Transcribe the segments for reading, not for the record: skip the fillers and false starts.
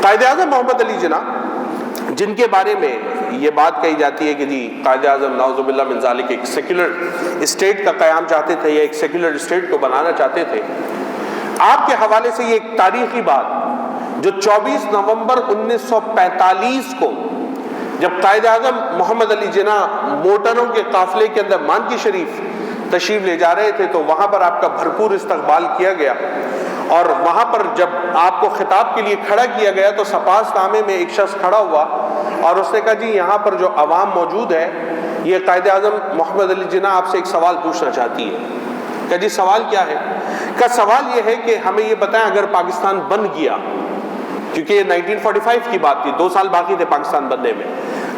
قائد اعظم محمد علی جناح جن کے بارے میں یہ بات کہی جاتی ہے کہ جی قائد اعظم نعوذ باللہ من ذالک ایک سیکولر اسٹیٹ کا قیام چاہتے تھے یا ایک سیکولر اسٹیٹ کو بنانا چاہتے تھے، آپ کے حوالے سے یہ ایک تاریخی بات جو 24 نومبر 1945 کو جب قائد اعظم محمد علی جناح موٹروں کے قافلے کے اندر مانکی شریف تشریف لے جا رہے تھے تو وہاں پر آپ کا بھرپور استقبال کیا گیا، اور وہاں پر جب آپ کو خطاب کے لیے کھڑا کیا گیا تو سپاس نامے میں ایک شخص کھڑا ہوا اور اس نے کہا جی یہاں پر جو عوام موجود ہے یہ قائد اعظم محمد علی جناح آپ سے ایک سوال پوچھنا چاہتی ہے۔ کہا جی سوال کیا ہے؟ کہا سوال یہ ہے کہ ہمیں یہ بتائیں اگر پاکستان بن گیا، کیونکہ یہ 1945 کی بات تھی، 2 سال باقی تھے پاکستان بننے میں،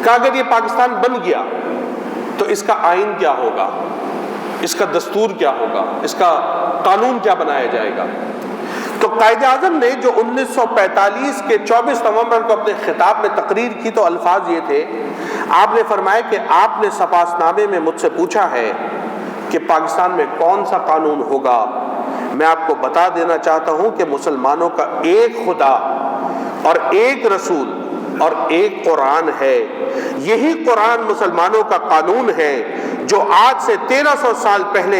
کہا اگر یہ پاکستان بن گیا تو اس کا آئین کیا ہوگا، اس کا دستور کیا ہوگا، اس کا قانون کیا بنایا جائے گا؟ تو قائد اعظم نے جو 1945 کے 24 نومبر کو اپنے خطاب میں تقریر کی تو الفاظ یہ تھے، آپ نے فرمایا کہ آپ نے سپاس نامے میں مجھ سے پوچھا ہے کہ پاکستان میں کون سا قانون ہوگا، میں آپ کو بتا دینا چاہتا ہوں کہ مسلمانوں کا ایک خدا اور ایک رسول اور ایک قرآن ہے، یہی قرآن مسلمانوں کا قانون ہے جو آج سے 1300 سال پہلے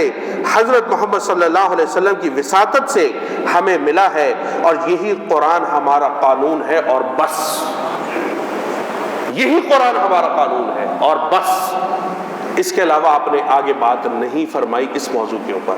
حضرت محمد صلی اللہ علیہ وسلم کی وساطت سے ہمیں ملا ہے، اور یہی قرآن ہمارا قانون ہے اور بس، یہی قرآن ہمارا قانون ہے اور بس، اس کے علاوہ آپ نے آگے بات نہیں فرمائی اس موضوع کے اوپر۔